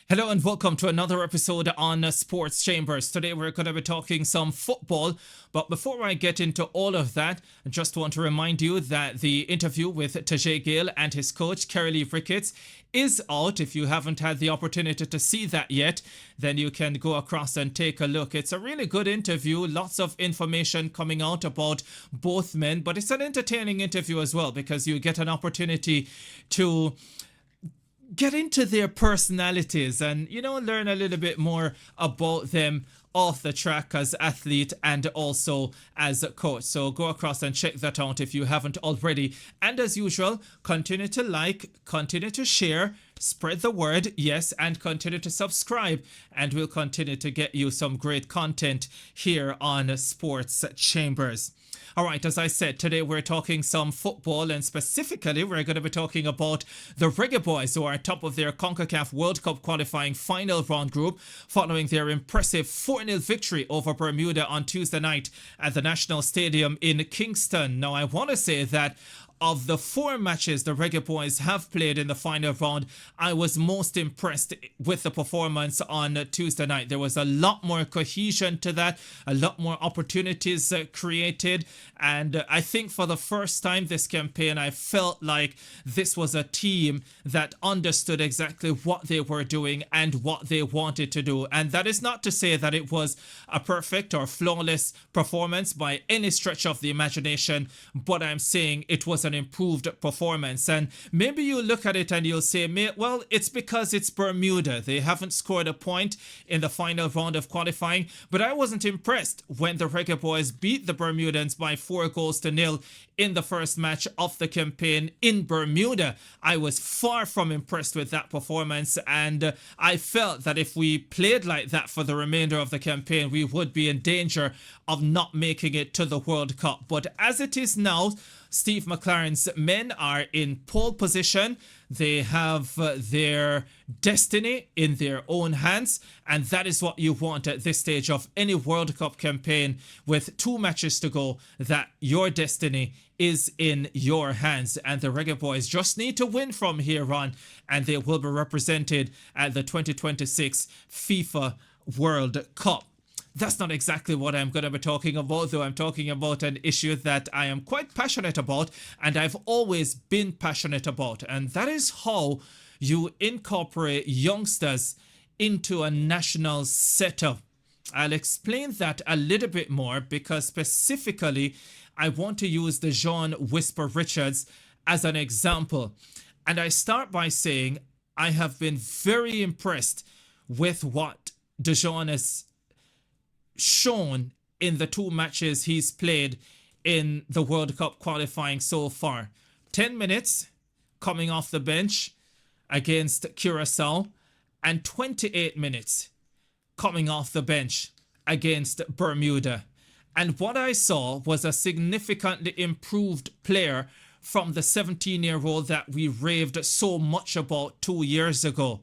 Hello and welcome to another episode on Sports Chambers. Today we're going to be talking some football, but before I get into all of that, I just want to remind you that the interview with Tajay Gale and his coach, Kerry Ricketts, is out. If you haven't had the opportunity to see that yet, then you can go across and take a look. It's a really good interview, lots of information coming out about both men, but it's an entertaining interview as well because you get an opportunity to get into their personalities and learn a little bit more about them off the track as athlete and also as a coach. So go across and check that out if you haven't already, and as usual, continue to like, continue to share, spread the word, yes, and continue to subscribe, and we'll continue to get you some great content here on Sports Chambers. All right, as I said, today we're talking some football, and specifically we're going to be talking about the Reggae Boyz, who are top of their CONCACAF World Cup qualifying final round group following their impressive 4-0 victory over Bermuda on Tuesday night at the National Stadium in Kingston. Now, I want to say that of the 4 matches the Reggae Boyz have played in the final round, I was most impressed with the performance on Tuesday night. There was a lot more cohesion to that, a lot more opportunities created, and I think for the first time this campaign, I felt like this was a team that understood exactly what they were doing and what they wanted to do. And that is not to say that it was a perfect or flawless performance by any stretch of the imagination, but I'm saying it was an improved performance. And maybe you look at it and you'll say, well, it's because it's Bermuda. They haven't scored a point in the final round of qualifying. But I wasn't impressed when the Reggae Boyz beat the Bermudans by 4-0 in the first match of the campaign in Bermuda. I was far from impressed with that performance, and I felt that if we played like that for the remainder of the campaign, we would be in danger of not making it to the World Cup. But as it is now, Steve McLaren's men are in pole position. They have their destiny in their own hands, and that is what you want at this stage of any World Cup campaign with 2 matches to go, that your destiny is in your hands. And the Reggae Boyz just need to win from here on, and they will be represented at the 2026 FIFA World Cup. That's not exactly what I'm going to be talking about, though. I'm talking about an issue that I am quite passionate about, and I've always been passionate about, and that is how you incorporate youngsters into a national setup. I'll explain that a little bit more, because specifically I want to use Dujuan Whisper Richards as an example. And I start by saying I have been very impressed with what Dujuan has shown in the 2 matches he's played in the World Cup qualifying so far. 10 minutes coming off the bench against Curacao, and 28 minutes coming off the bench against Bermuda. And what I saw was a significantly improved player from the 17-year-old that we raved so much about 2 years ago.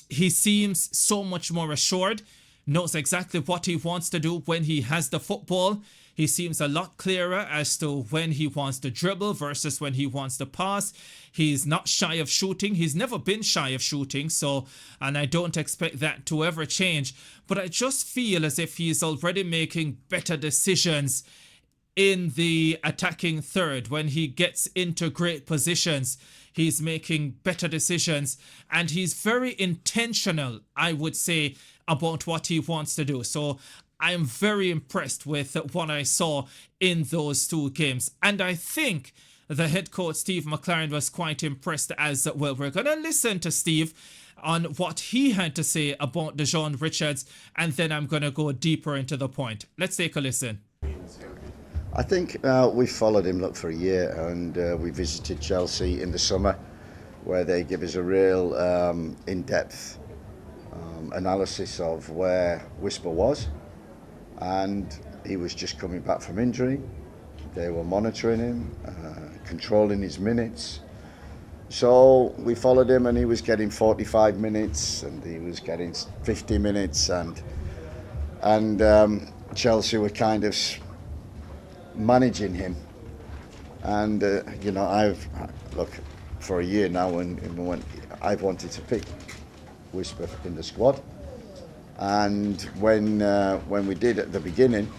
He seems so much more assured, knows exactly what he wants to do when he has the football. He seems a lot clearer as to when he wants to dribble versus when he wants to pass. He's not shy of shooting. He's never been shy of shooting, and I don't expect that to ever change. But I just feel as if he's already making better decisions in the attacking third. When he gets into great positions, he's making better decisions, and he's very intentional, I would say, about what he wants to do. So I'm very impressed with what I saw in those 2 games. And I think the head coach, Steve McLaren, was quite impressed as well. We're going to listen to Steve on what he had to say about Dujuan Richards, and then I'm going to go deeper into the point. Let's take a listen. I think we followed him for a year, and we visited Chelsea in the summer, where they give us a real in-depth analysis of where Whisper was, and he was just coming back from injury. They were monitoring him, controlling his minutes. So we followed him, and he was getting 45 minutes, and he was getting 50 minutes, and Chelsea were kind of managing him. And I've look for a year now, and when I've wanted to pick Whisper in the squad. And when we did at the beginning,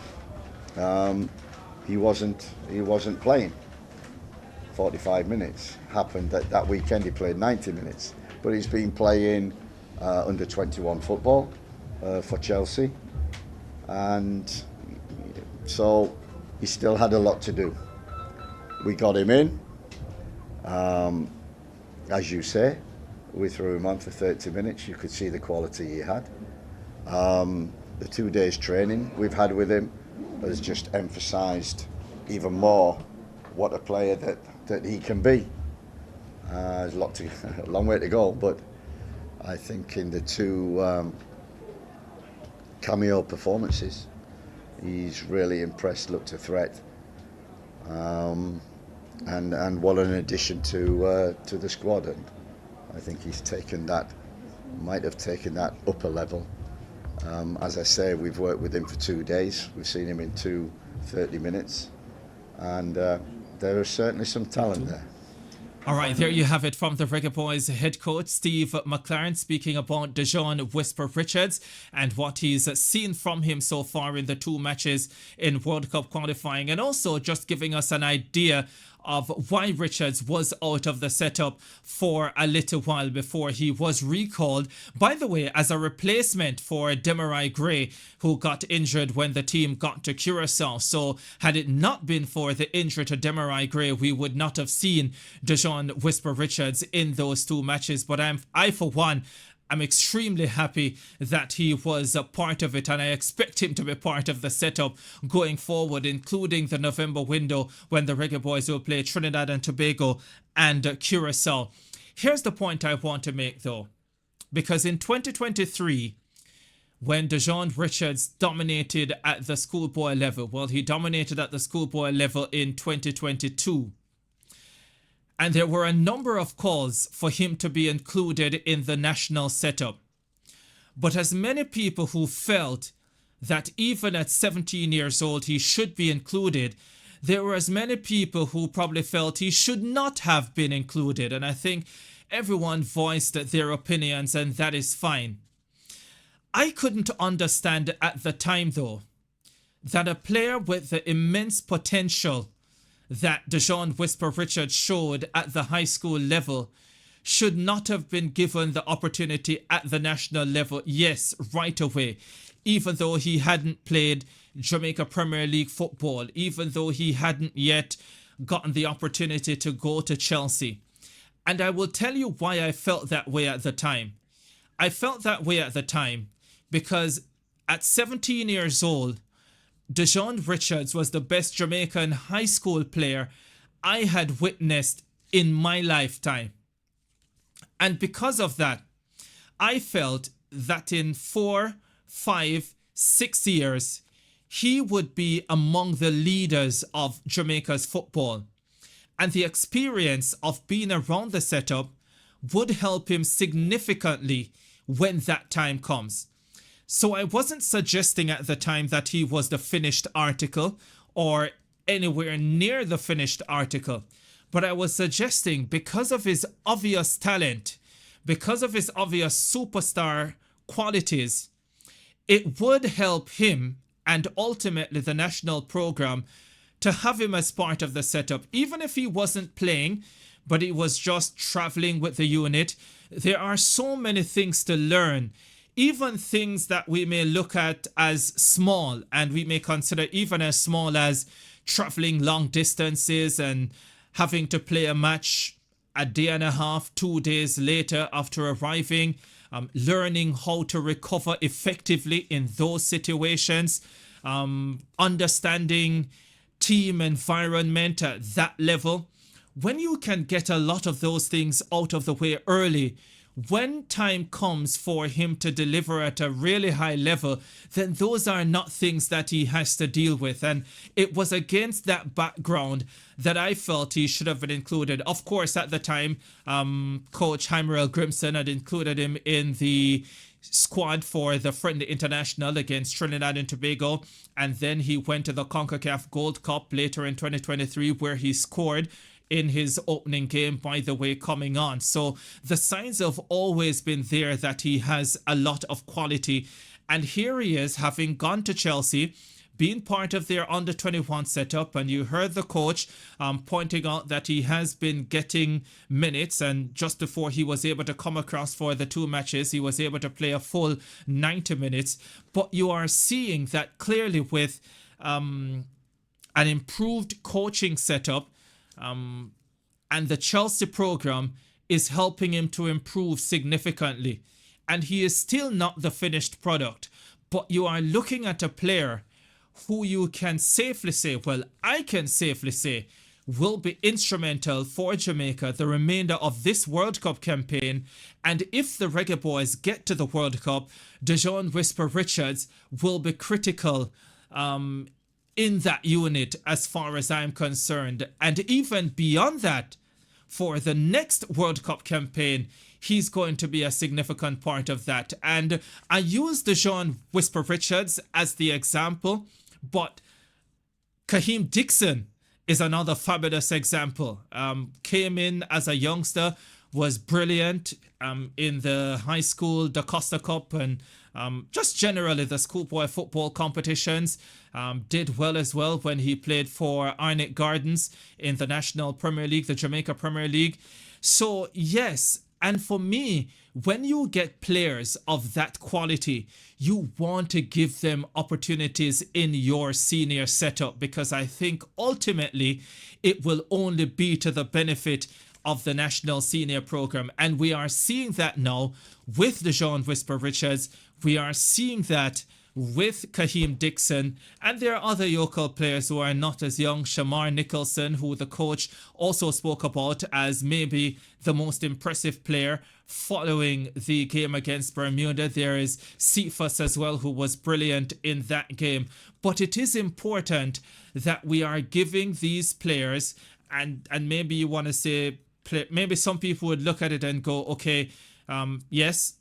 he wasn't playing. 45 minutes. Happened that weekend he played 90 minutes. But he's been playing under 21 football for Chelsea. And so he still had a lot to do. We got him in. As you say, we threw him on for 30 minutes. You could see the quality he had. The 2 days training we've had with him has just emphasised even more what a player that he can be. There's a long way to go, but I think in the two cameo performances, he's really impressed, looked a threat, and what an addition to the squad. And I think might have taken that up a level. As I say, we've worked with him for 2 days. We've seen him in 30 minutes, and there is certainly some talent there. All right, there you have it from the Reggae Boyz head coach, Steve McLaren, speaking about Dujuan Whisper Richards and what he's seen from him so far in the 2 matches in World Cup qualifying, and also just giving us an idea of why Richards was out of the setup for a little while before he was recalled, by the way, as a replacement for Demarai Gray, who got injured when the team got to Curacao. So had it not been for the injury to Demarai Gray, we would not have seen Dujuan Whisper Richards in those 2 matches. But I for one, I'm extremely happy that he was a part of it, and I expect him to be part of the setup going forward, including the November window when the Reggae Boyz will play Trinidad and Tobago and Curacao. Here's the point I want to make though, because in 2023, when Dujuan Richards dominated at the schoolboy level, well, he dominated at the schoolboy level in 2022. And there were a number of calls for him to be included in the national setup. But as many people who felt that even at 17 years old he should be included, there were as many people who probably felt he should not have been included. And I think everyone voiced their opinions, and that is fine. I couldn't understand at the time, though, that a player with the immense potential that Dujuan Whisper Richards showed at the high school level should not have been given the opportunity at the national level, yes, right away, even though he hadn't played Jamaica Premier League football, even though he hadn't yet gotten the opportunity to go to Chelsea. And I will tell you why I felt that way at the time. I felt that way at the time because at 17 years old, Dujuan Richards was the best Jamaican high school player I had witnessed in my lifetime. And because of that, I felt that in 4, 5, 6 years, he would be among the leaders of Jamaica's football. And the experience of being around the setup would help him significantly when that time comes. So I wasn't suggesting at the time that he was the finished article or anywhere near the finished article. But I was suggesting because of his obvious talent, because of his obvious superstar qualities, it would help him and ultimately the national program to have him as part of the setup. Even if he wasn't playing, but he was just traveling with the unit, there are so many things to learn. Even things that we may look at as small and we may consider even as small as traveling long distances and having to play a match a day and a half, 2 days later after arriving, learning how to recover effectively in those situations, understanding team environment at that level. When you can get a lot of those things out of the way early, when time comes for him to deliver at a really high level, then those are not things that he has to deal with. And it was against that background that I felt he should have been included. Of course, at the time, Coach Heimerel Grimson had included him in the squad for the friendly international against Trinidad and Tobago. And then he went to the CONCACAF Gold Cup later in 2023, where he scored in his opening game, by the way, coming on. So the signs have always been there that he has a lot of quality. And here he is, having gone to Chelsea, being part of their under-21 setup, and you heard the coach pointing out that he has been getting minutes, and just before he was able to come across for the 2 matches, he was able to play a full 90 minutes. But you are seeing that clearly with an improved coaching setup, and the Chelsea program is helping him to improve significantly. And he is still not the finished product, but you are looking at a player who you can safely say, well, I can safely say, will be instrumental for Jamaica the remainder of this World Cup campaign. And if the Reggae Boyz get to the World Cup, Dujuan Whisper Richards will be critical in that unit as far as I'm concerned. And even beyond that, for the next World Cup campaign, he's going to be a significant part of that. And I use Dujuan Whisper Richards as the example, but Kaheem Dixon is another fabulous example. Came in as a youngster, was brilliant in the high school Da Costa Cup and just generally the schoolboy football competitions. Did well as well when he played for Arnett Gardens in the National Premier League, the Jamaica Premier League. So yes, and for me, when you get players of that quality, you want to give them opportunities in your senior setup, because I think ultimately it will only be to the benefit of the national senior program. And we are seeing that now with Dujuan Whisper Richards. We are seeing that with Kaheem Dixon, and there are other local players who are not as young. Shamar Nicholson, who the coach also spoke about as maybe the most impressive player following the game against Bermuda. There is Cephas as well, who was brilliant in that game. But it is important that we are giving these players, and maybe you want to say, maybe some people would look at it and go, okay, yes,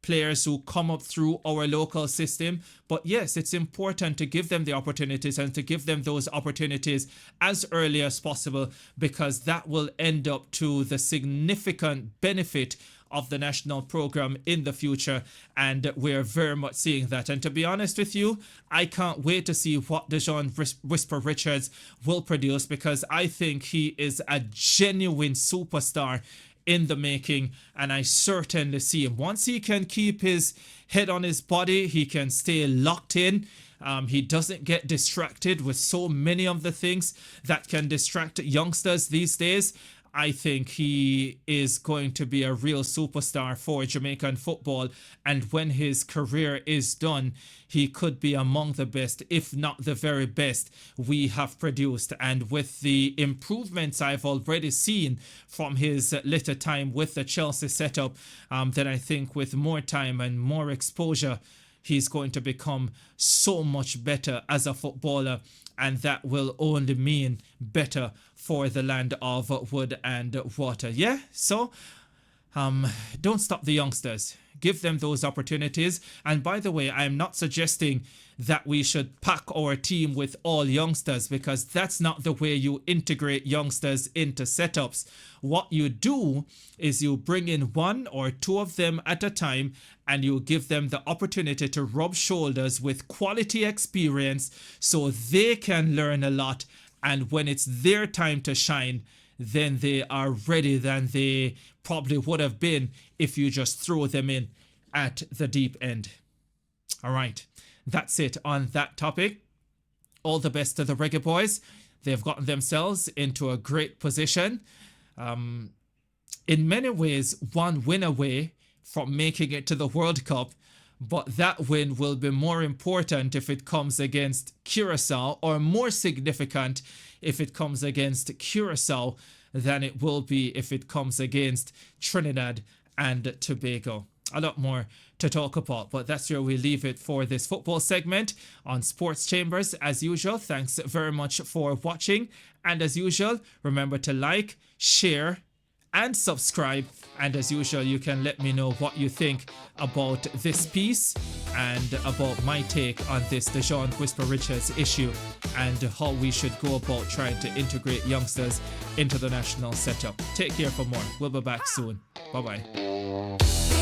players who come up through our local system, but yes, it's important to give them the opportunities and to give them those opportunities as early as possible, because that will end up to the significant benefit of the national program in the future, and we're very much seeing that. And to be honest with you, I can't wait to see what Dujuan Whisper Richards will produce, because I think he is a genuine superstar in the making, and I certainly see him. Once he can keep his head on his body, he can stay locked in. He doesn't get distracted with so many of the things that can distract youngsters these days. I think he is going to be a real superstar for Jamaican football, and when his career is done, he could be among the best, if not the very best we have produced. And with the improvements I've already seen from his little time with the Chelsea setup, then I think with more time and more exposure, he's going to become so much better as a footballer, and that will only mean better for the land of wood and water. Yeah, so don't stop the youngsters. Give them those opportunities. And by the way, I'm not suggesting that we should pack our team with all youngsters, because that's not the way you integrate youngsters into setups. What you do is you bring in 1 or 2 of them at a time, and you give them the opportunity to rub shoulders with quality experience so they can learn a lot. And when it's their time to shine, then they are ready than they probably would have been if you just throw them in at the deep end. All right, that's it on that topic. All the best to the Reggae Boyz. They've gotten themselves into a great position. In many ways, one win away from making it to the World Cup, but that win will be more important if it comes against Curacao, or more significant if it comes against Curacao than it will be if it comes against Trinidad and Tobago. A lot more to talk about, but that's where we leave it for this football segment on Sports Chambers. As usual, thanks very much for watching, and as usual, remember to like, share and subscribe. And as usual, you can let me know what you think about this piece and about my take on this Dujuan Whisper Richards issue and how we should go about trying to integrate youngsters into the national setup. Take care for more. We'll be back soon. Bye-bye.